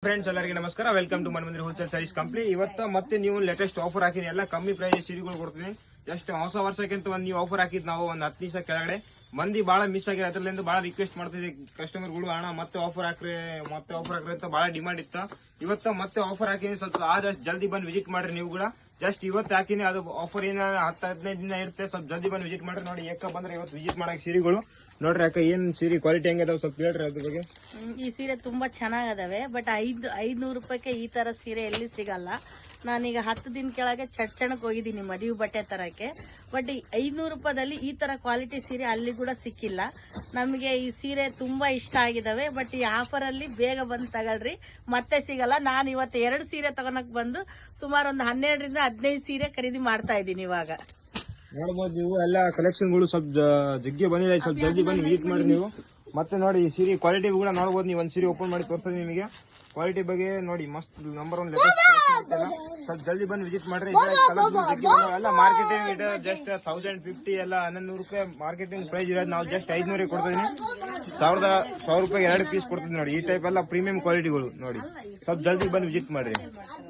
Friends ಎಲ್ಲರಿಗೆ ನಮಸ್ಕಾರ. Welcome to Manmandir wholesale saris company. ಇವತ್ತು ಮತ್ತೆ ನೀವು ಲೇಟೆಸ್ಟ್ ಆಫರ್ ಹಾಕಿನಿ, ಎಲ್ಲ ಕಮ್ಮಿ ಪ್ರೈಸ್ ಸೀರೆಗಳು ಕೊಡ್ತೀನಿ. ಜಸ್ಟ್ ಹೊಸ ವರ್ಷಕ್ಕಿಂತ ಒಂದು ನೀವು ಆಫರ್ ಹಾಕಿದ್ ನಾವು ಒಂದು 10 ದಿವಸ ಕೆಳಗಡೆ ಮಂದಿ ಬಹಳ ಮಿಸ್ ಆಗಿದೆ. ಅದ್ರಲ್ಲಿಂದ ಬಹಳ ರಿಕ್ವೆಸ್ಟ್ ಮಾಡ್ತಿದ್ದೆ ಕಸ್ಟಮರ್ಗಳು, ಅಣ್ಣ ಮತ್ತೆ ಆಫರ್ ಹಾಕ್ರಿ ಅಂತ ಬಹಳ ಡಿಮಾಂಡ್ ಇತ್ತು. ಇವತ್ತು ಮತ್ತೆ ಆಫರ್ ಹಾಕಿನಿ, ಸ್ವಲ್ಪ ಆದಷ್ಟು ಜಲ್ದಿ ಬಂದು ವಿಸಿಟ್ ಮಾಡ್ರಿ. ನೀವು ಕೂಡ ಜಸ್ಟ್ ಇವತ್ತು ಹಾಕಿನಿ, ಅದು ಆಫರ್ ಏನ 10-15 ದಿನ ಇರುತ್ತೆ. ಸ್ವಲ್ಪ ಜಲ್ದಿ ಬಂದು ವಿಸಿಟ್ ಮಾಡ್ರಿ. ನೋಡಿ ಯಾಕ ಬಂದ್ರೆ ಇವತ್ತು ವಿಸಿಟ್ ಮಾಡಕ್ ಸೀರೆಗಳು ನೋಡ್ರಿ. ಯಾಕ ಏನ್ ಸೀರೆ ಕ್ವಾಲಿಟಿ ಹೆಂಗದಾವ್ ಸ್ವಲ್ಪ ಹೇಳ್ರಿ ಅದ್ರ ಬಗ್ಗೆ. ಈ ಸೀರೆ ತುಂಬಾ ಚೆನ್ನಾಗದಾವೆ, ಬಟ್ 500 ರೂಪಾಯಿಗೆ ಈ ತರ ಸೀರೆ ಎಲ್ಲಿ ಸಿಗಲ್ಲ. ನಾನೀಗ 10 ದಿನ ಕೆಳಗೆ ಚಡ್ಚಣಕ್ ಹೋಗಿದ್ದೀನಿ ಮದುವೆ ಬಟ್ಟೆ ತರಕ್ಕೆ, ಬಟ್ 500 ರೂಪಾಯಿದಲ್ಲಿ ಈ ತರ ಕ್ವಾಲಿಟಿ ಸೀರೆ ಅಲ್ಲಿ ಕೂಡ ಸಿಕ್ಕಿಲ್ಲ. ನಮಗೆ ಈ ಸೀರೆ ತುಂಬಾ ಇಷ್ಟ ಆಗಿದಾವೆ, ಬಟ್ ಈ ಆಫರ್ ಅಲ್ಲಿ ಬೇಗ ಬಂದು ತಗೊಳ್ರಿ, ಮತ್ತೆ ಸಿಗಲ್ಲ. ನಾನು ಇವತ್ತು 2 ಸೀರೆ ತಗೊಳಕ್ ಬಂದು ಸುಮಾರು ಒಂದು 12ರಿಂದ 15 ಸೀರೆ ಖರೀದಿ ಮಾಡ್ತಾ ಇದ್ದೀನಿ. ಇವಾಗ ನೋಡ್ಬೋದು ನೀವು ಎಲ್ಲ ಕಲೆಕ್ಷನ್ಗಳು ಸ್ವಲ್ಪ ಜಗ್ಗಿ ಬಂದಿದೆ. ಸ್ವಲ್ಪ ಜಲ್ದಿ ಬಂದು ವಿಸಿಟ್ ಮಾಡಿ ನೀವು. ಮತ್ತೆ ನೋಡಿ ಈ ಸೀರೆ ಕ್ವಾಲಿಟಿ ಕೂಡ ನೋಡ್ಬೋದು. ನೀವು ಒಂದು ಸೀರೆ ಓಪನ್ ಮಾಡಿ ತೋರಿಸ್ತೀನಿ ನಿಮಗೆ. ಕ್ವಾಲಿಟಿ ಬಗ್ಗೆ ನೋಡಿ, ಮಸ್ತ್ ನಂಬರ್ 1 ಲೇಟೆಸ್ಟ್ ಸ್ವಲ್ಪ ಜಲ್ದಿ ಬಂದು ವಿಸಿಟ್ ಮಾಡ್ರಿ. ಎಲ್ಲ ಮಾರ್ಕೆಟಿಂಗ್ ಇದೆ ಜಸ್ಟ್ 1050 ಎಲ್ಲ 1100 ರೂಪಾಯಿ ಮಾರ್ಕೆಟಿಂಗ್ ಪ್ರೈಸ್ ಇರೋದು. ನಾವು ಜಸ್ಟ್ 500 ಕೊಡ್ತಿದ್ದೀನಿ. 1,000 ರೂಪಾಯಿ 2 ಪೀಸ್ ಕೊಡ್ತಿದ್ದೀನಿ ನೋಡಿ. ಈ ಟೈಪ್ ಎಲ್ಲ ಪ್ರೀಮಿಯಂ ಕ್ವಾಲಿಟಿಗಳು ನೋಡಿ. ಸ್ವಲ್ಪ ಜಲ್ದಿ ಬಂದು ವಿಸಿಟ್ ಮಾಡ್ರಿ.